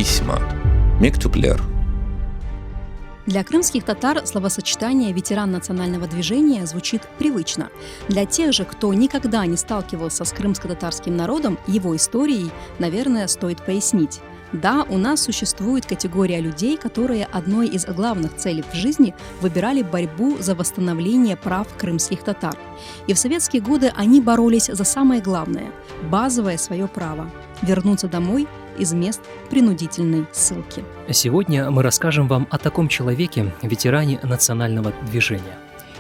Письма. Мектуплер. Для крымских татар словосочетание «ветеран национального движения» звучит привычно. Для тех же, кто никогда не сталкивался с крымско-татарским народом, его историей, наверное, стоит пояснить. Да, у нас существует категория людей, которые одной из главных целей в жизни выбирали борьбу за восстановление прав крымских татар. И в советские годы они боролись за самое главное – базовое свое право – вернуться домой из мест принудительной ссылки. Сегодня мы расскажем вам о таком человеке, ветеране национального движения.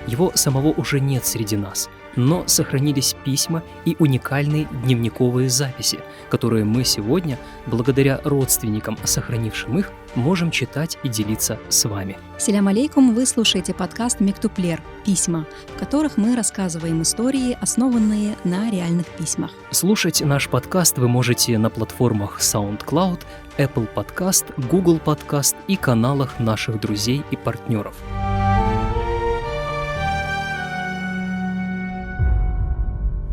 Его самого уже нет среди нас, но сохранились письма и уникальные дневниковые записи, которые мы сегодня, благодаря родственникам, сохранившим их, можем читать и делиться с вами. Селям алейкум, вы слушаете подкаст «Мектуплер. Письма», в которых мы рассказываем истории, основанные на реальных письмах. Слушать наш подкаст вы можете на платформах SoundCloud, Apple Podcast, Google Podcast и каналах наших друзей и партнеров.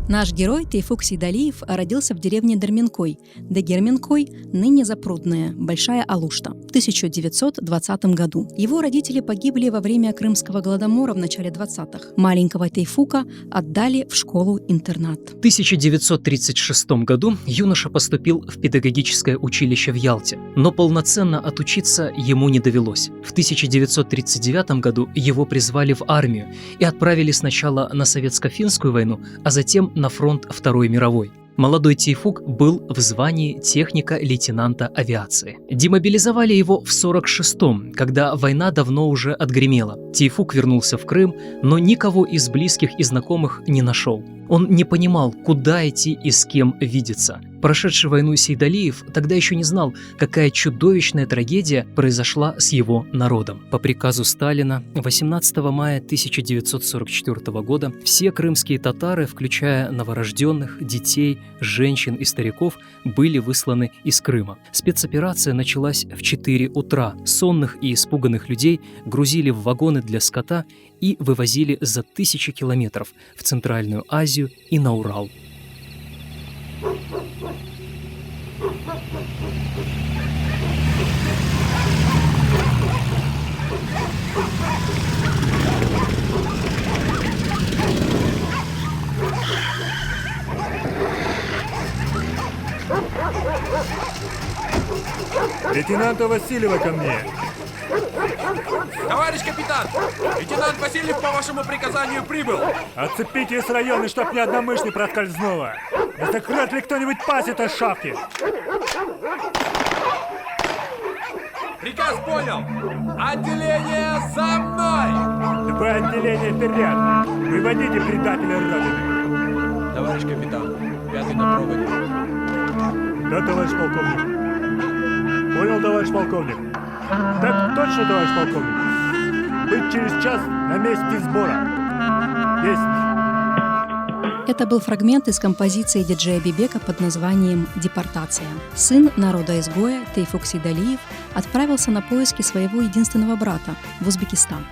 Наш герой Тейфук Сейдалиев родился в деревне Дарменкой, Дагерменкой, ныне Запрудная, Большая Алушта, в 1920 году. Его родители погибли во время Крымского голодомора в начале 20-х. Маленького Тейфука отдали в школу-интернат. В 1936 году юноша поступил в педагогическое училище в Ялте, но полноценно отучиться ему не довелось. В 1939 году его призвали в армию и отправили сначала на Советско-финскую войну, а затем на фронт Второй мировой. Молодой Тейфук был в звании техника-лейтенанта авиации. Демобилизовали его в 1946-м, когда война давно уже отгремела. Тейфук вернулся в Крым, но никого из близких и знакомых не нашел. Он не понимал, куда идти и с кем видеться. Прошедший войну Сейдалиев тогда еще не знал, какая чудовищная трагедия произошла с его народом. По приказу Сталина 18 мая 1944 года все крымские татары, включая новорожденных, детей, женщин и стариков, были высланы из Крыма. Спецоперация началась в 4 утра. Сонных и испуганных людей грузили в вагоны для скота и вывозили за 1000 километров в Центральную Азию и на Урал. Лейтенанта Васильева ко мне. Товарищ капитан, лейтенант Васильев по вашему приказанию прибыл. Отцепите с района, чтоб ни одна мышь не проскользнула. Не закроет ли кто-нибудь пасть этой шапки? Приказ понял. Отделение за мной. Любое отделение вперед. Выводите предателя Родины. Товарищ капитан, 5-й на проводе. Да, товарищ полковник. Понял, товарищ полковник. Так точно, товарищ полковник. Быть через час на месте сбора. Есть. Это был фрагмент из композиции диджея Бибека под названием «Депортация». Сын народа-изгоя Тейфук Сейдалиев отправился на поиски своего единственного брата в Узбекистан.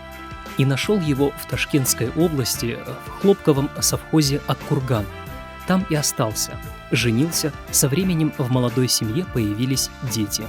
И нашел его в Ташкентской области в хлопковом совхозе Аккурган. Там и остался. Женился, со временем в молодой семье появились дети.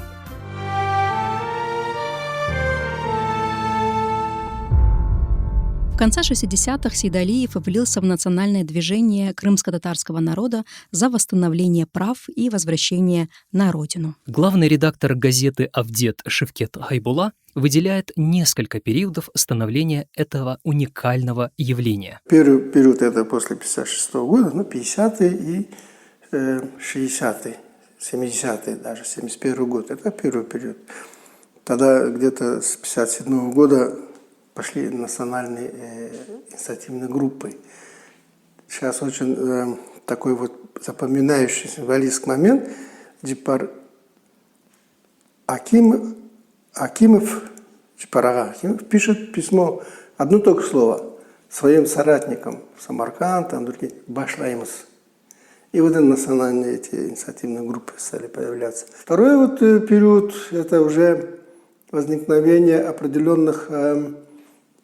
В конце 60-х Сейдалиев влился в национальное движение крымско-татарского народа за восстановление прав и возвращение на родину. Главный редактор газеты «Авдет» Шевкет Гайбула выделяет несколько периодов становления этого уникального явления. Первый период – это после 56 года, 50-е и 60-е, 70-е даже, 71 год. Это первый период. Тогда где-то с 57 года пошли национальные инициативные группы. Сейчас очень такой вот запоминающийся символический момент. Акимов пишет письмо, одно только слово, своим соратникам в Самарканд, там другие, башлаймыз. И вот национальные эти инициативные группы стали появляться. Второй вот период – это уже возникновение определенных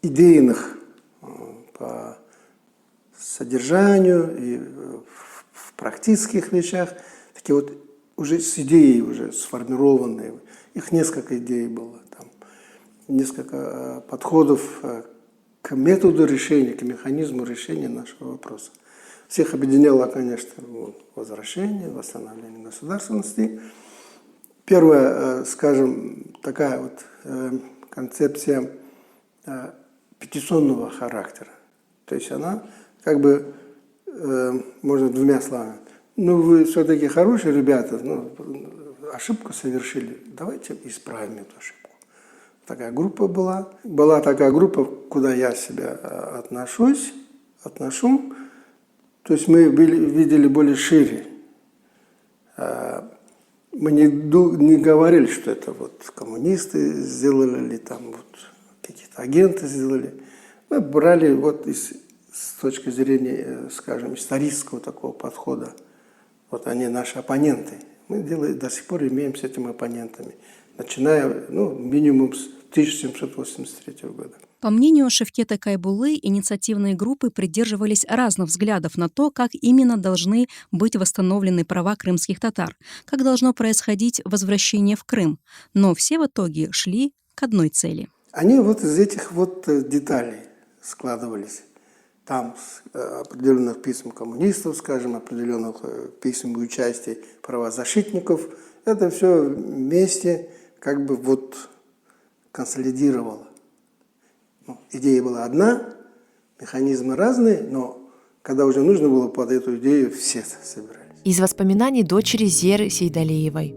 идейных по содержанию и в практических вещах такие вот уже с идеей, уже сформированной. Их несколько идей было, там, несколько подходов к методу решения, к механизму решения нашего вопроса. Всех объединяло, конечно, возвращение, восстановление государственности. Первая, скажем, такая вот концепция петиционного характера. То есть она как бы, можно двумя словами, ну вы все-таки хорошие ребята, ну, ошибку совершили, давайте исправим эту ошибку. Такая группа была. Была такая группа, куда я себя отношу. То есть мы видели более шире. Мы не говорили, что это вот коммунисты сделали, или там вот какие-то агенты сделали. Мы брали вот с точки зрения, скажем, исторического такого подхода. Вот они наши оппоненты. Мы до сих пор имеем с этими оппонентами, начиная, минимум с 1783 года. По мнению Шевкета Кайбуллы, инициативные группы придерживались разных взглядов на то, как именно должны быть восстановлены права крымских татар, как должно происходить возвращение в Крым. Но все в итоге шли к одной цели. Они вот из этих вот деталей складывались. Там определенных писем коммунистов, скажем, определенных писем и участий правозащитников. Это все вместе как бы вот консолидировало. Идея была одна, механизмы разные, но когда уже нужно было под эту идею, все собирались. Из воспоминаний дочери Зеры Сейдалиевой.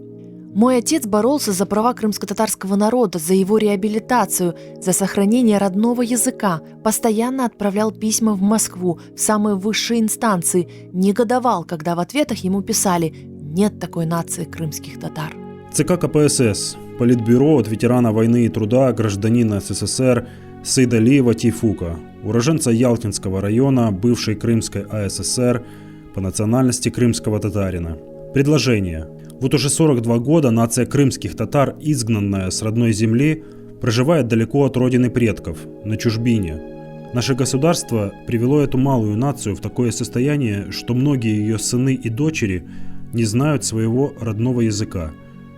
«Мой отец боролся за права крымско-татарского народа, за его реабилитацию, за сохранение родного языка, постоянно отправлял письма в Москву, в самые высшие инстанции, негодовал, когда в ответах ему писали «нет такой нации крымских татар». ЦК КПСС, Политбюро от ветерана войны и труда, гражданина СССР Сейдалиева Тейфука, уроженца Ялтинского района, бывшей Крымской АССР, по национальности крымского татарина. Предложение. Вот уже 42 года нация крымских татар, изгнанная с родной земли, проживает далеко от родины предков, на чужбине. Наше государство привело эту малую нацию в такое состояние, что многие ее сыны и дочери не знают своего родного языка,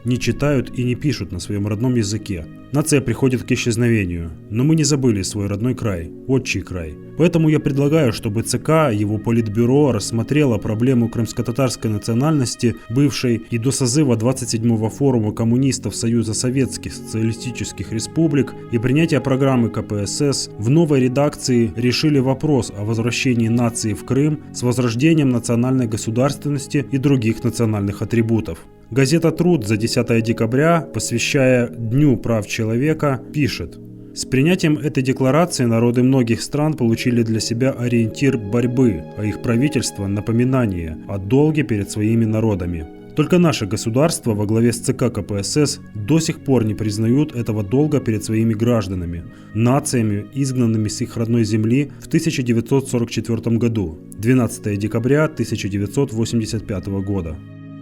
не читают и не пишут на своем родном языке. Нация приходит к исчезновению, но мы не забыли свой родной край, отчий край. Поэтому я предлагаю, чтобы ЦК, его Политбюро рассмотрело проблему крымско-татарской национальности, бывшей и до созыва 27-го форума коммунистов Союза Советских Социалистических Республик и принятия программы КПСС в новой редакции решили вопрос о возвращении нации в Крым с возрождением национальной государственности и других национальных атрибутов. Газета «Труд» за 10 декабря, посвящая Дню прав человека, пишет: «С принятием этой декларации народы многих стран получили для себя ориентир борьбы, а их правительство – напоминание о долге перед своими народами. Только наше государство во главе с ЦК КПСС до сих пор не признают этого долга перед своими гражданами, нациями, изгнанными с их родной земли в 1944 году, 12 декабря 1985 года».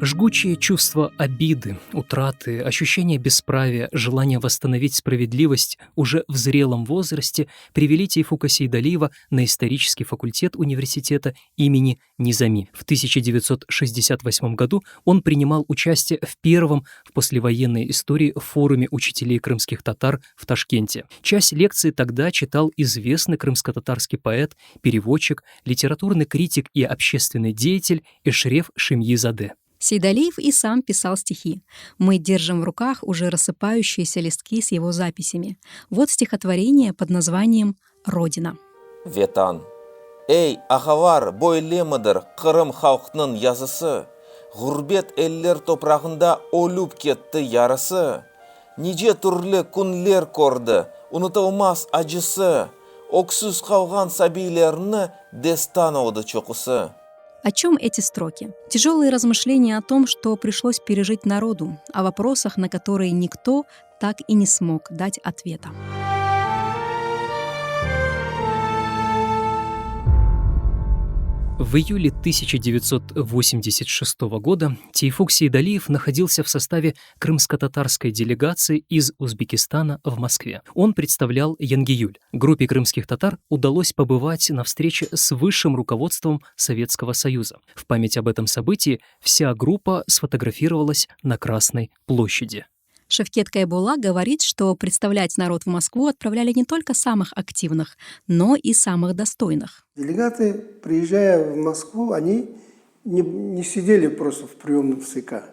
Жгучее чувство обиды, утраты, ощущение бесправия, желание восстановить справедливость уже в зрелом возрасте привели Тейфука Сейдалиева на исторический факультет университета имени Низами. В 1968 году он принимал участие в первом в послевоенной истории форуме учителей крымских татар в Ташкенте. Часть лекции тогда читал известный крымско-татарский поэт, переводчик, литературный критик и общественный деятель Эшреф Шемьизаде. Сейдалиев и сам писал стихи. Мы держим в руках уже рассыпающиеся листки с его записями. Вот стихотворение под названием «Родина». Ветан. Эй, ағалар, бойлемыдыр Қырым халқының язысы. Ғұрбет эллер топрағында олып кетті ярысы. Неже түрлі күнлер көрді, ұнытылмас ажысы. Оксыз қалған сәбилеріні дестан олды чоқысы. О чем эти строки? Тяжелые размышления о том, что пришлось пережить народу, о вопросах, на которые никто так и не смог дать ответа. В июле 1986 года Тейфук Сейдалиев находился в составе крымско-татарской делегации из Узбекистана в Москве. Он представлял Янгиюль. Группе крымских татар удалось побывать на встрече с высшим руководством Советского Союза. В память об этом событии вся группа сфотографировалась на Красной площади. Шевкет Кайбулла говорит, что представлять народ в Москву отправляли не только самых активных, но и самых достойных. Делегаты, приезжая в Москву, они не сидели просто в приемном ЦК.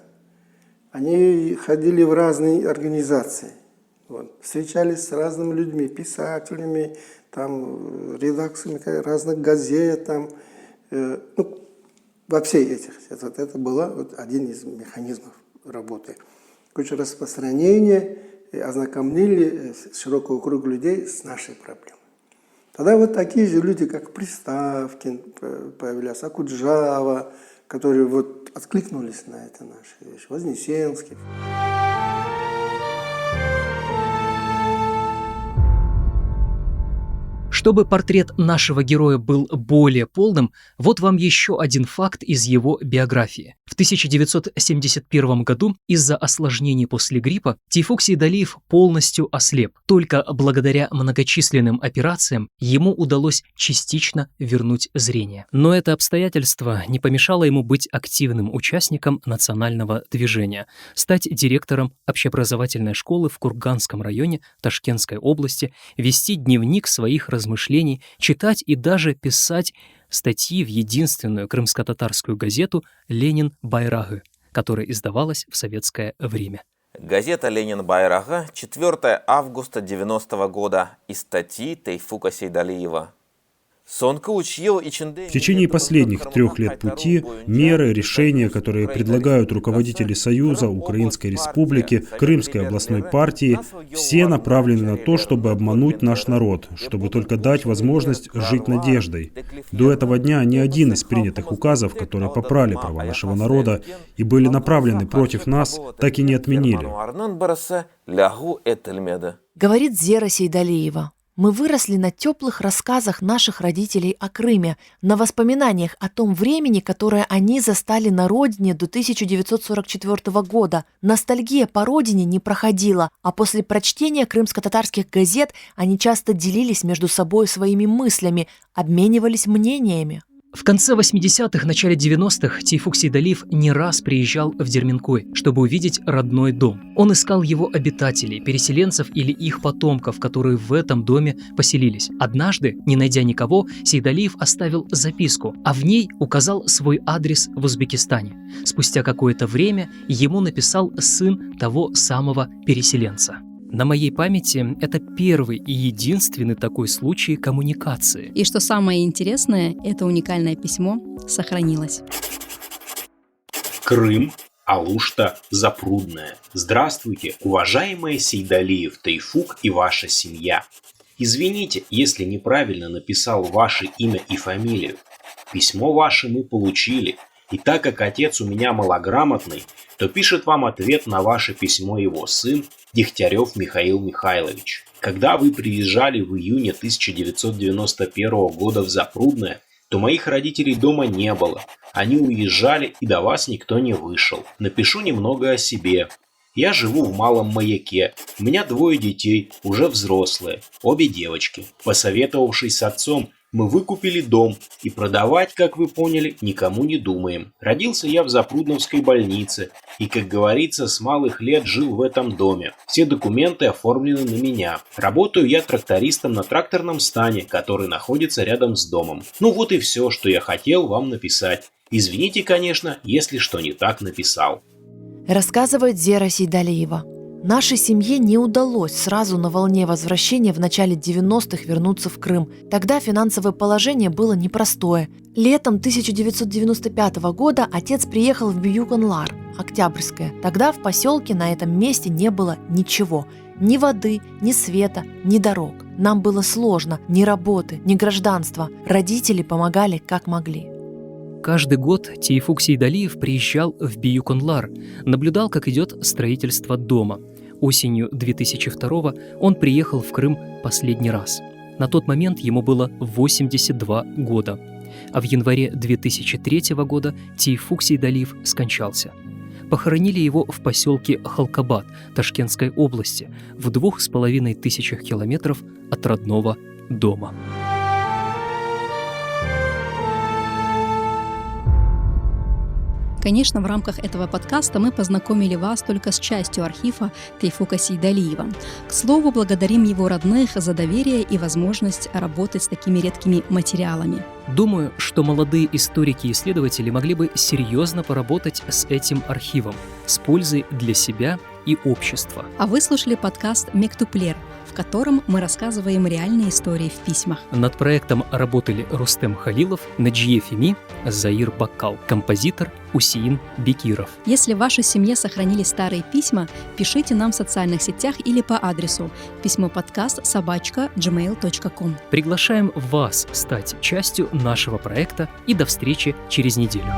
Они ходили в разные организации. Вот. Встречались с разными людьми, писателями, там, редакциями разных газет. Там, во всех этих. Это был один из механизмов работы. Распространение, ознакомили широкого круга людей с нашей проблемой. Тогда вот такие же люди, как Приставкин появлялся, Акуджава, которые вот откликнулись на это наши вещи, Вознесенский. Чтобы портрет нашего героя был более полным, вот вам еще один факт из его биографии. В 1971 году из-за осложнений после гриппа Тейфук Сейдалиев полностью ослеп. Только благодаря многочисленным операциям ему удалось частично вернуть зрение. Но это обстоятельство не помешало ему быть активным участником национального движения, стать директором общеобразовательной школы в Курганском районе Ташкентской области, вести дневник своих размышлений, читать и даже писать статьи в единственную крымско-татарскую газету «Ленин Байрагы», которая издавалась в советское время. Газета «Ленин Байрагы», 4 августа 90 года, из статьи Тейфука Сейдалиева. В течение последних 3 лет пути меры, решения, которые предлагают руководители Союза, Украинской Республики, Крымской областной партии, все направлены на то, чтобы обмануть наш народ, чтобы только дать возможность жить надеждой. До этого дня ни один из принятых указов, которые попрали права нашего народа и были направлены против нас, так и не отменили. Говорит Зера Сейдалиева. Мы выросли на теплых рассказах наших родителей о Крыме, на воспоминаниях о том времени, которое они застали на родине до 1944 года. Ностальгия по родине не проходила, а после прочтения крымско-татарских газет они часто делились между собой своими мыслями, обменивались мнениями. В конце 80-х, начале 90-х Тейфук Сейдалиев не раз приезжал в Дерменкой, чтобы увидеть родной дом. Он искал его обитателей, переселенцев или их потомков, которые в этом доме поселились. Однажды, не найдя никого, Сейдалиев оставил записку, а в ней указал свой адрес в Узбекистане. Спустя какое-то время ему написал сын того самого переселенца. На моей памяти это первый и единственный такой случай коммуникации. И что самое интересное, это уникальное письмо сохранилось. Крым, Алушта, Запрудная. Здравствуйте, уважаемые Сейдалиев Тейфук и ваша семья. Извините, если неправильно написал ваше имя и фамилию. Письмо ваше мы получили. И так как отец у меня малограмотный, то пишет вам ответ на ваше письмо его сын Дегтярев Михаил Михайлович. Когда вы приезжали в июне 1991 года в Запрудное, то моих родителей дома не было. Они уезжали, и до вас никто не вышел. Напишу немного о себе. Я живу в Малом Маяке. У меня 2 детей, уже взрослые, обе девочки. Посоветовавшись с отцом, мы выкупили дом и продавать, как вы поняли, никому не думаем. Родился я в Запрудновской больнице и, как говорится, с малых лет жил в этом доме. Все документы оформлены на меня. Работаю я трактористом на тракторном стане, который находится рядом с домом. Ну вот и все, что я хотел вам написать. Извините, конечно, если что не так написал. Рассказывает Зера Сейдалиева. Нашей семье не удалось сразу на волне возвращения в начале 90-х вернуться в Крым. Тогда финансовое положение было непростое. Летом 1995 года отец приехал в Бююк-Анлар, Октябрьское. Тогда в поселке на этом месте не было ничего. Ни воды, ни света, ни дорог. Нам было сложно, ни работы, ни гражданства. Родители помогали как могли. Каждый год Тейфук Сейдалиев приезжал в Бююк-Анлар, наблюдал, как идет строительство дома. Осенью 2002 он приехал в Крым последний раз. На тот момент ему было 82 года. А в январе 2003 года Тейфук Сейдалиев скончался. Похоронили его в поселке Халкабад Ташкентской области, в 2500 километров от родного дома. Конечно, в рамках этого подкаста мы познакомили вас только с частью архива Тейфука Сейдалиева. К слову, благодарим его родных за доверие и возможность работать с такими редкими материалами. Думаю, что молодые историки и исследователи могли бы серьезно поработать с этим архивом, с пользой для себя и общества. А вы слушали подкаст «Мектуплер», в котором мы рассказываем реальные истории в письмах. Над проектом работали Рустем Халилов, Наджие Феми, Заир Баккал, композитор Усеин Бекиров. Если в вашей семье сохранили старые письма, пишите нам в социальных сетях или по адресу письмоподкаст@gmail.com. Приглашаем вас стать частью нашего проекта и до встречи через неделю.